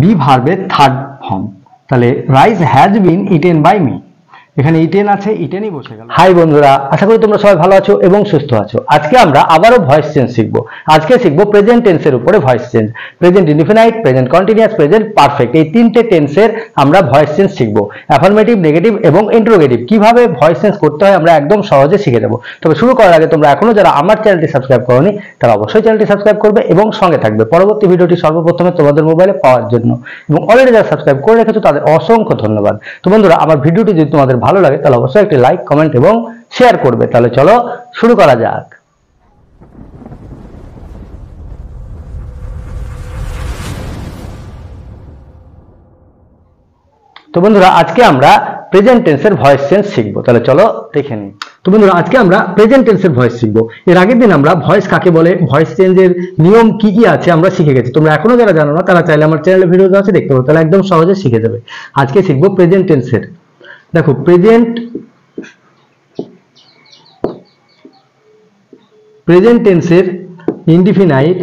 B ভার্বের third form. তাহলে rice has been eaten by me, এখানে ইটেন আছে, ইটেনই বসে গেল। হাই বন্ধুরা, আশা করি তোমরা সবাই ভালো আছো এবং সুস্থ আছো। আজকে আমরা আবারও ভয়েস চেঞ্জ শিখবো। আজকে শিখবো প্রেজেন্ট টেন্সের উপরে voice change. Present indefinite, present continuous, present perfect, এই তিনটে টেন্সের আমরা ভয়েস চেঞ্জ শিখবো। অ্যাফার্মেটিভ, নেগেটিভ এবং ইন্টারোগেটিভ কিভাবে ভয়েস চেঞ্জ করতে হয় আমরা একদম সহজে শিখে যাবো। তবে শুরু করার আগে তোমরা এখনো যারা আমার চ্যানেলটি সাবস্ক্রাইব করোনি তারা অবশ্যই চ্যানেলটি সাবস্ক্রাইব করবে এবং সঙ্গে থাকবে পরবর্তী ভিডিওটি সর্বপ্রথমে তোমাদের মোবাইলে পাওয়ার জন্য। এবং অলরেডি যারা সাবস্ক্রাইব করে রেখেছো তাদের অসংখ্য ধন্যবাদ। তো বন্ধুরা, আমার ভিডিওটি যদি তোমাদের ভালো লাগে তাহলে অবশ্যই একটি লাইক, কমেন্ট এবং শেয়ার করবে। তাহলে চলো শুরু করা যাক। তো বন্ধুরা, আজকে আমরা প্রেজেন্ট টেন্সের ভয়েস চেঞ্জ শিখবো। তাহলে চলো দেখে নিই। তো বন্ধুরা, আজকে আমরা প্রেজেন্ট টেন্সের ভয়েস শিখবো। এর আগের দিন আমরা ভয়েস কাকে বলে, ভয়েস চেঞ্জের নিয়ম কি কি আছে আমরা শিখে গেছি। তোমরা এখনো যারা জানো না তারা চাইলে আমার চ্যানেলে ভিডিও আছে দেখতে পাবো, তাহলে একদম সহজে শিখে যাবে। আজকে শিখবো প্রেজেন্ট টেন্সের। দেখো, প্রেজেন্ট টেন্সের ইনডিফিনাইট,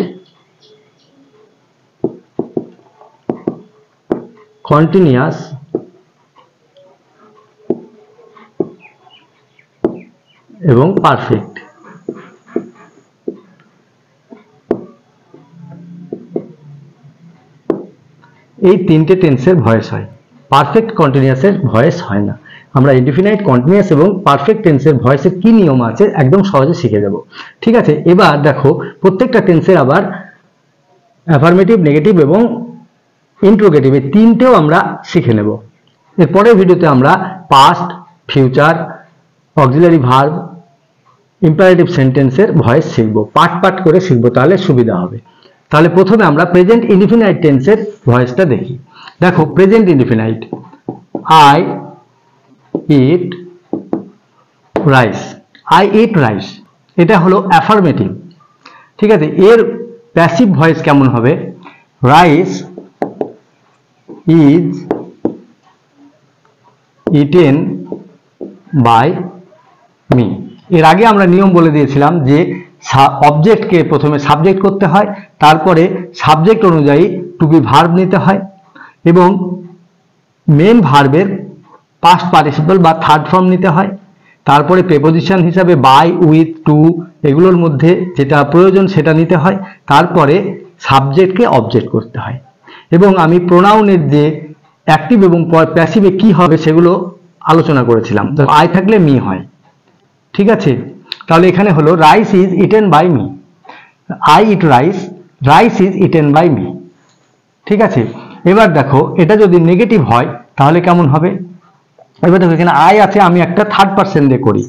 কন্টিনিউয়াস এবং পারফেক্ট, এই তিনটে টেন্সের ভয়েস হয়। পারফেক্ট কন্টিনিউয়াসের ভয়েস হয় না। আমরা ইনডিফিনাইট, কন্টিনিউয়াস এবং পারফেক্ট টেন্সের ভয়েসের কি নিয়ম আছে একদম সহজে শিখে যাব। ঠিক আছে, এবার দেখো প্রত্যেকটা টেন্সের আবার অ্যাফার্মেটিভ, নেগেটিভ এবং ইন্টারোগেটিভ এই তিনটেও আমরা শিখে নেব। এর পরের ভিডিওতে আমরা past, future, auxiliary verb, imperative সেন্টেন্সের ভয়েস শিখবো। পার্ট পার্ট করে শিখবো, তাহলে সুবিধা হবে। তাহলে প্রথমে আমরা প্রেজেন্ট ইনডিফিনাইট টেন্সের ভয়েসটা দেখি। দেখো, present indefinite, I eat rice, I eat rice, এটা হলো অ্যাফার্মেটিভ। ঠিক আছে, এর প্যাসিভ ভয়েস কেমন হবে? Rice is eaten by me. এর আগে আমরা নিয়ম বলে দিয়েছিলাম যে অবজেক্টকে প্রথমে সাবজেক্ট করতে হয়, তারপরে সাবজেক্ট অনুযায়ী টু বি ভার্ব নিতে হয় এবং মেন ভার্বের পাস্ট পার্টিসিপল বা থার্ড ফর্ম নিতে হয়। তারপরে প্রেপোজিশন হিসাবে বাই, উইথ, টু এগুলোর মধ্যে যেটা প্রয়োজন সেটা নিতে হয়। তারপরে সাবজেক্টকে অবজেক্ট করতে হয় এবং আমি প্রোনাউনের যে অ্যাক্টিভ এবং প্যাসিভে কি হবে সেগুলো আলোচনা করেছিলাম। আই থাকলে মি হয়। ঠিক আছে, তাহলে এখানে হলো rice is eaten by me, I eat rice, rice is eaten by me. ঠিক আছে, এবার দেখো এটা যদি নেগেটিভ হয় তাহলে কেমন হবে? এবার দেখো এখানে আই আছে, আমি একটা থার্ড পারসন দিয়ে করি।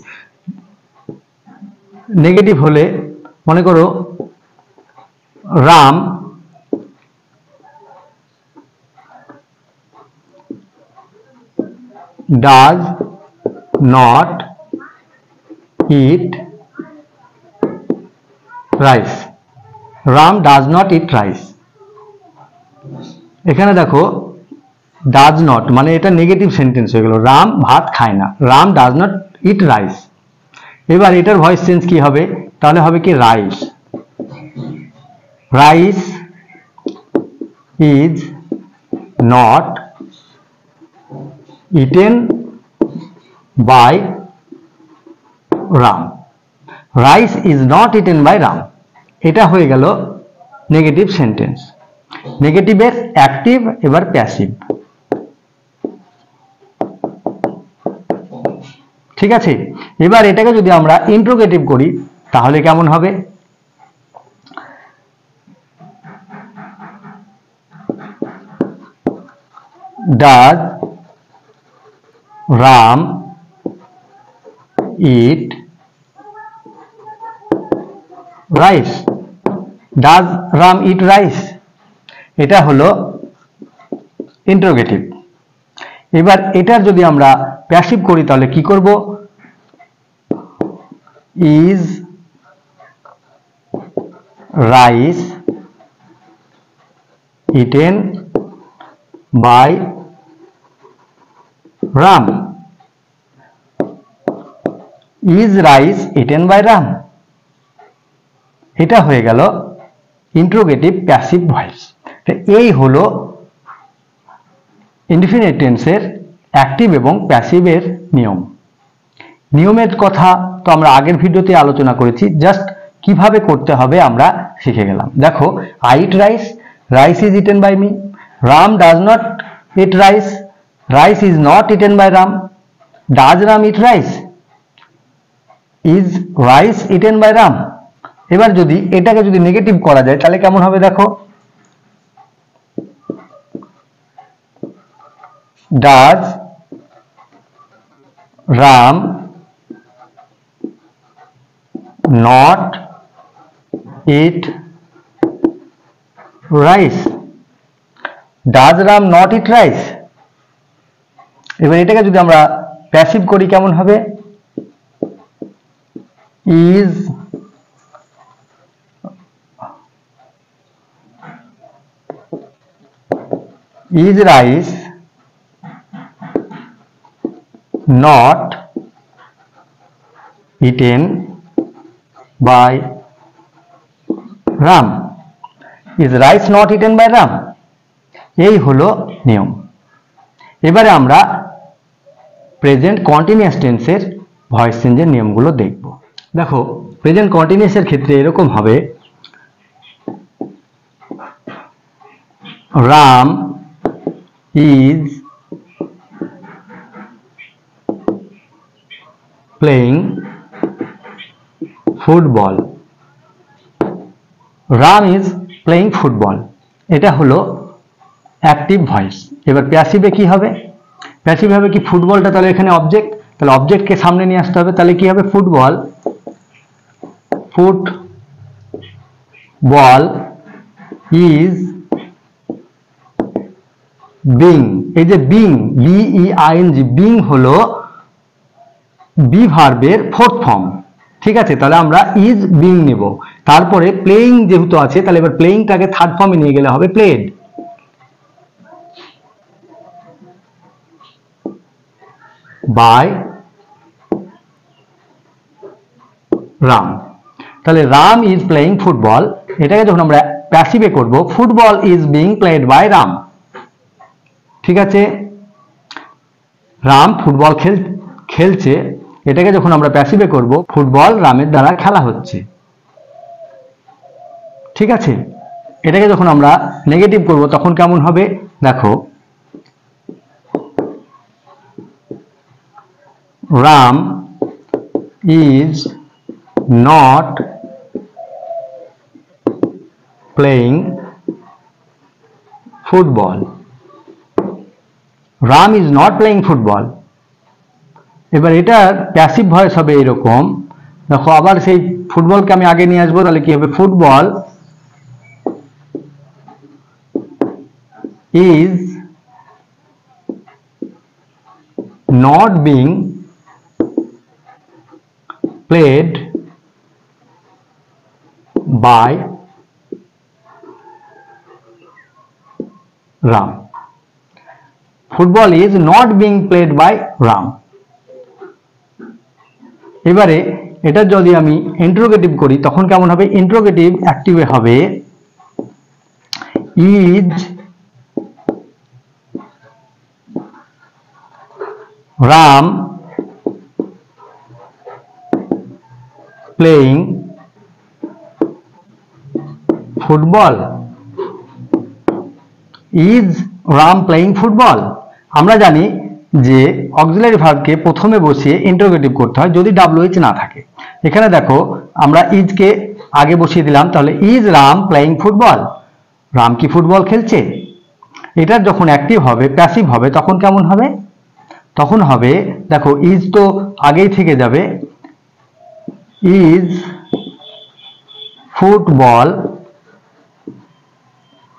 নেগেটিভ হলে মনে করো Ram does not eat rice, Ram does not eat rice. এখানে দেখো ডাজ নট মানে এটা নেগেটিভ সেন্টেন্স হয়ে গেল, রাম ভাত খায় না, Ram does not eat rice. এবার এটার ভয়েস চেঞ্জ কি হবে? তাহলে হবে কি rice, rice is not eaten by Ram, rice is not eaten by Ram. এটা হয়ে গেল নেগেটিভ সেন্টেন্স। নেগেটিভের অ্যাক্টিভ এবার প্যাসিভ। ঠিক আছে, এবার এটাকে যদি আমরা ইন্টারোগেটিভ করি তাহলে কেমন হবে? Does Ram eat rice, does Ram eat rice, এটা হলো ইন্টারোগেটিভ। এবার এটার যদি আমরা প্যাসিভ করি তাহলে কি করব? Is rice eaten by Ram, is rice eaten by Ram. এটা হয়ে গেল ইন্টারোগেটিভ প্যাসিভ ভয়েস। এই হলো ইনডিফিনিট টেন্সের অ্যাক্টিভ এবং প্যাসিভের নিয়মের কথা তো আমরা আগের ভিডিওতে আলোচনা করেছি, জাস্ট কিভাবে করতে হবে আমরা শিখে গেলাম। দেখো, I eat rice, rice is eaten by me. Ram does not eat rice, rice is not eaten by Ram. Does Ram eat rice, is rice eaten by Ram. এবার যদি এটাকে যদি নেগেটিভ করা যায় তাহলে কেমন হবে দেখো, does Ram not eat rice, does Ram not eat rice. এবার এটাকে যদি আমরা প্যাসিভ করি কেমন হবে, is rice not eaten by Ram, is rice not eaten by Ram। এই হলো নিয়ম। এবারে আমরা প্রেজেন্ট কন্টিনিউয়াস টেন্সের ভয়েস চেঞ্জের নিয়মগুলো দেখব। দেখো, প্রেজেন্ট কন্টিনিউয়াসের ক্ষেত্রে এরকম হবে, Ram is playing football, Ram is playing football। এটা হলো অ্যাক্টিভ ভয়েস। এবার প্যাসিভে কি হবে, প্যাসিভ হবে কি, ফুটবলটা তাহলে এখানে অবজেক্ট, তাহলে অবজেক্টকে সামনে নিয়ে আসতে হবে, তাহলে কি হবে, ফুটবল, ফুটবল ইজ বিং। এই যে বিং, BEING, বিং হলো বি ভার্বের ফোর্থ ফর্ম। ঠিক আছে, তাহলে আমরা ইজ বিং নেব। তারপরে প্লেইং যেহেতু আছে, তাহলে এবার প্লেইংটাকে থার্ড ফর্মে নিয়ে গেলে হবে প্লেড, বাই রাম। তাহলে রাম ইজ প্লেইং ফুটবল, এটাকে যখন আমরা প্যাসিভে করব, football is being played by Ram. ঠিক আছে, রাম ফুটবল খেলছে, এটাকে যখন আমরা প্যাসিভে করব, ফুটবল রামের দ্বারা খেলা হচ্ছে। ঠিক আছে, এটাকে যখন আমরা নেগেটিভ করব তখন কেমন হবে দেখো, Ram is not playing football, Ram is not playing football. এবার এটার প্যাসিভ ভয়েস হবে এরকম, দেখো আবার সেই ফুটবলকে আমি আগে নিয়ে আসবো, তাহলে কি হবে, football is not being played by Ram, football is not being played by Ram. এবারে এটা যদি আমি ইন্টারোগেটিভ করি তখন কেমন হবে, ইন্টারোগেটিভ অ্যাক্টিভে হবে, is Ram playing football, is Ram playing football. আমরা জানি যে অক্সিলারি ভার্বকে প্রথমে বসিয়ে ইন্টারোগেটিভ করতে হয় যদি WH না থাকে। এখানে দেখো আমরা ইজকে আগে বসিয়ে দিলাম, তাহলে is Ram playing football, Ram কি ফুটবল খেলছে। এটার যখন অ্যাক্টিভ হবে, প্যাসিভ হবে, তখন কেমন হবে, তখন হবে দেখো, ইজ তো আগেই থেকে যাবে, is football,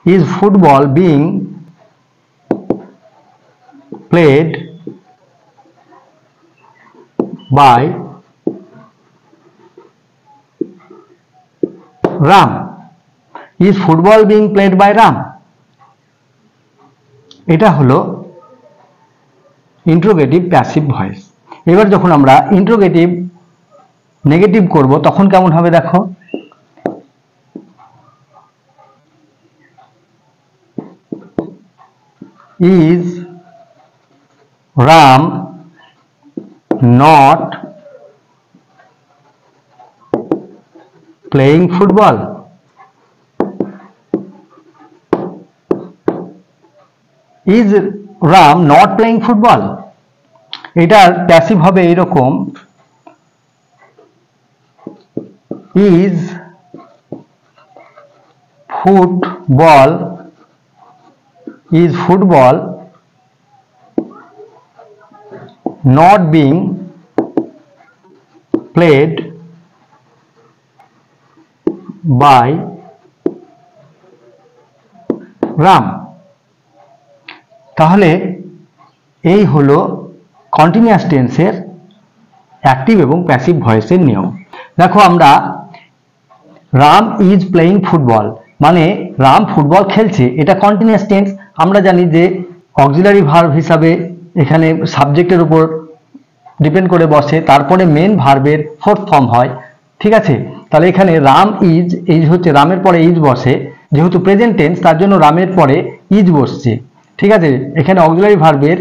is football being played by Ram, is football being played by Ram। এটা হলো ইন্টারোগেটিভ প্যাসিভ ভয়েস। এবার যখন আমরা ইন্টারোগেটিভ নেগেটিভ করব তখন কেমন হবে দেখো, is Ram not playing football? Is Ram not playing football? এটার প্যাসিভ হবে এরকম, is football not being played by Ram? তাহলে এই হলো কন্টিনিউয়াস টেন্সের অ্যাক্টিভ এবং প্যাসিভ ভয়েসের নিয়ম। দেখো আমরা রাম ইজ প্লেইং ফুটবল মানে রাম ফুটবল খেলছে, এটা কন্টিনিউয়াস টেন্স। আমরা জানি যে অক্সিলারি ভার্ব হিসাবে এখানে সাবজেক্টের উপর ডিপেন্ড করে বসে, তারপরে মেন ভার্বের ফোর্থ ফর্ম হয়, ঠিক আছে। তাহলে এখানে রাম ইজ, এই হচ্ছে রামের পরে ইজ বসে, যেহেতু প্রেজেন্ট টেন্স তার জন্য রামের পরে ইজ বসছে, ঠিক আছে। এখানে অক্সিলারি ভার্বের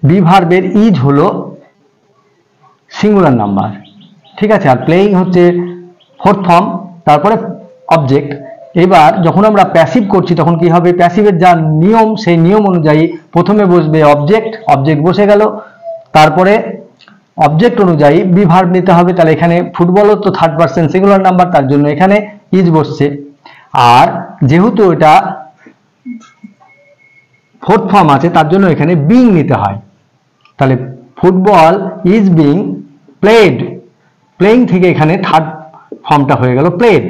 বি ভার্বের ইজ হলো সিঙ্গুলার নাম্বার, ঠিক আছে। আর প্লেইং হচ্ছে ফোর্থ ফর্ম, তারপরে অবজেক্ট। এবার যখন আমরা প্যাসিভ করছি তখন কি হবে, প্যাসিভের যা নিয়ম সেই নিয়ম অনুযায়ী প্রথমে বসবে অবজেক্ট বসে গেল, তারপরে অবজেক্ট অনুযায়ী বি ভার্ব নিতে হবে। তাহলে এখানে ফুটবলও তো থার্ড পারসন সিঙ্গুলার নাম্বার, তার জন্য এখানে ইজ বসছে। আর যেহেতু এটা ফোর্থ ফর্ম আছে তার জন্য এখানে বিং নিতে হয়। তাহলে football is being played, playing থেকে এখানে থার্ড ফর্মটা হয়ে গেল প্লেড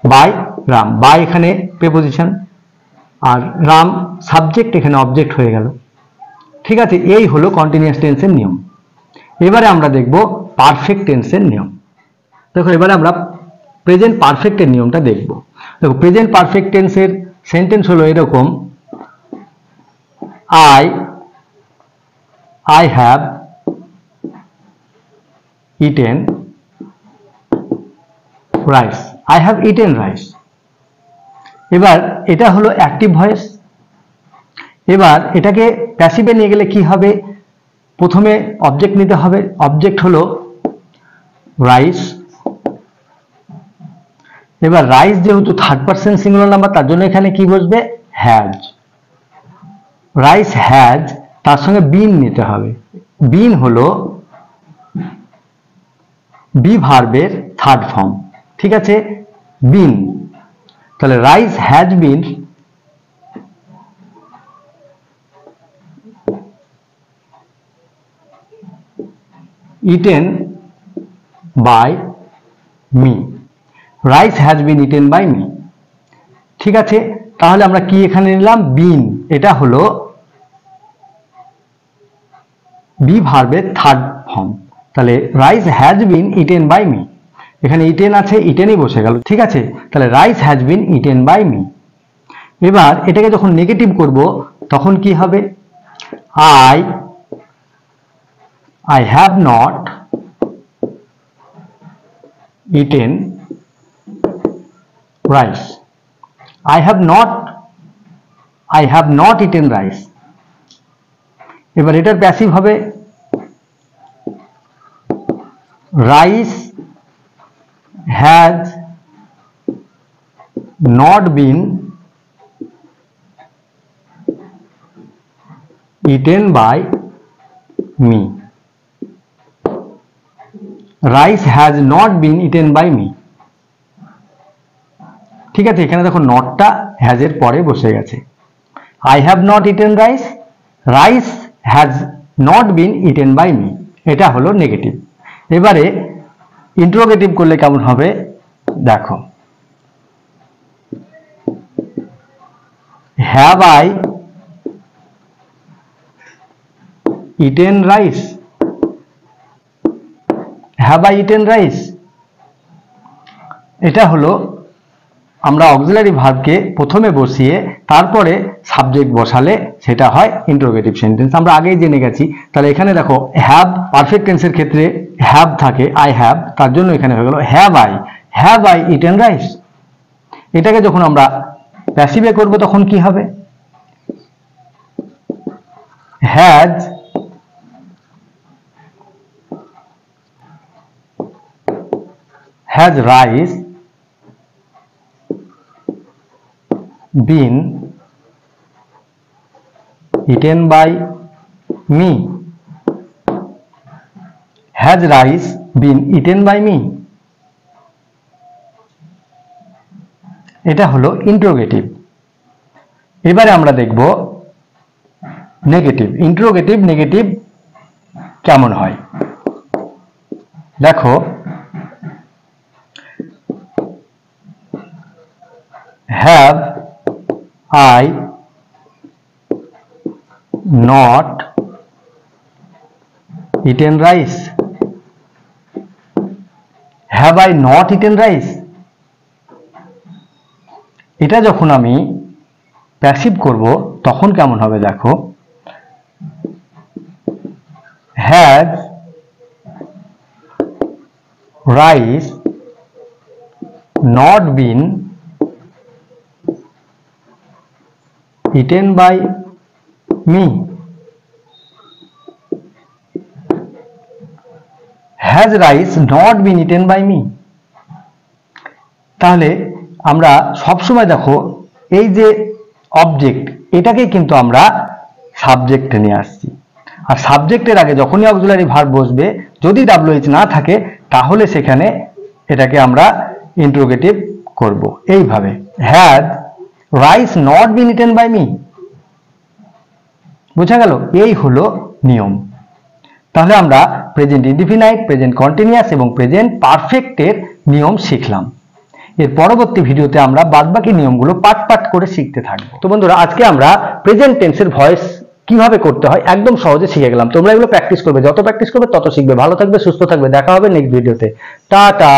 বাই রাম। বাই এখানে প্রিপোজিশন আর রাম সাবজেক্ট, এখানে অবজেক্ট হয়ে গেল, ঠিক আছে। এই হলো কন্টিনিউয়াস টেন্সের নিয়ম। এবারে আমরা দেখব পারফেক্ট টেন্সের নিয়ম। দেখো এবারে আমরা প্রেজেন্ট পারফেক্টের নিয়মটা দেখব। দেখো প্রেজেন্ট পারফেক্ট টেন্সের সেন্টেন্স হলো এরকম, I have eaten rice. I have eaten rice. এবার এটা হলো অ্যাক্টিভ ভয়েস। এবার এটাকে প্যাসিভে নিয়ে গেলে কি হবে, প্রথমে অবজেক্ট নিতে হবে। অবজেক্ট হলো রাইস। এবার রাইস যেহেতু থার্ড পারসন সিঙ্গুলার নাম্বার তার জন্য এখানে কি বসবে, হ্যাজ। রাইস হ্যাজ, তার সঙ্গে বিন নিতে হবে। বিন হলো বি ভার্বের থার্ড ফর্ম, ঠিক আছে, বিন। তাহলে rice has been eaten by me. Rice has been eaten by me, ঠিক আছে। তাহলে আমরা কি এখানে নিলাম, বিন। এটা হলো বি ভার্বের থার্ড ফর্ম। তাহলে rice has been eaten by me, এখানে ইটেন আছে, ইটেনই বসে গেল, ঠিক আছে। তাহলে rice has been eaten by me. এবার এটাকে যখন নেগেটিভ করব তখন কি হবে, I have not eaten rice. I have not eaten rice. এবার এটার প্যাসিভ হবে rice has not been eaten by me. Rice has not been eaten by me, ঠিক আছে। এখানে দেখো নটটা হ্যাজের পরে বসে গেছে। I have not eaten rice, rice has not been eaten by me, এটা হলো নেগেটিভ। এবারে ইন্টারোগেটিভ করলে কেমন হবে দেখো, have I eaten rice, have I eaten rice. এটা হলো আমরা অক্সিলারি ভার্বকে প্রথমে বসিয়ে তারপরে সাবজেক্ট বসালে সেটা হয় ইন্টারোগেটিভ সেন্টেন্স, আমরা আগেই জেনে গেছি। তাহলে এখানে দেখো হ্যাভ পারফেক্ট টেন্সের ক্ষেত্রে হ্যাভ থাকে, আই হ্যাভ, তার জন্য এখানে হয়ে গেল হ্যাভ আই ইটেন রাইস। এটাকে যখন আমরা প্যাসিভে করব তখন কি হবে, has rice been eaten by me? Has rice been eaten by me? এটা হলো ইন্টারোগেটিভ। এবারে আমরা দেখব নেগেটিভ। ইন্টারোগেটিভ নেগেটিভ কেমন হয় দেখো, have I not eaten rice? Have I not eaten rice? এটা যখন আমি প্যাসিভ করব তখন কেমন হবে দেখো, has rice not been eaten by me? Has rice not been eaten by me? তাহলে আমরা সবসময় দেখো এই যে অবজেক্ট এটাকে কিন্তু আমরা সাবজেক্টে নিয়ে আসছি, আর সাবজেক্টের আগে যখনই অক্সিলারি ভার্ব বসবে যদি WH না থাকে তাহলে সেখানে এটাকে আমরা ইন্টারোগেটিভ করব এইভাবে, has rice not been eaten by me. বোঝা গেল? এই হলো নিয়ম। তাহলে আমরা প্রেজেন্ট ইনডিফিনাইট, প্রেজেন্ট কন্টিনিউয়াস এবং প্রেজেন্ট পারফেক্টের নিয়ম শিখলাম। এর পরবর্তী ভিডিওতে আমরা বাদবাকি নিয়মগুলো পার্ট পার্ট করে শিখতে থাকবো। তো বন্ধুরা, আজকে আমরা প্রেজেন্ট টেন্সের ভয়েস কিভাবে করতে হয় একদম সহজে শিখে গেলাম। তোমরা এগুলো প্র্যাকটিস করবে, যত প্র্যাকটিস করবে তত শিখবে। ভালো থাকবে, সুস্থ থাকবে, দেখা হবে নেক্সট ভিডিওতে। টাটা।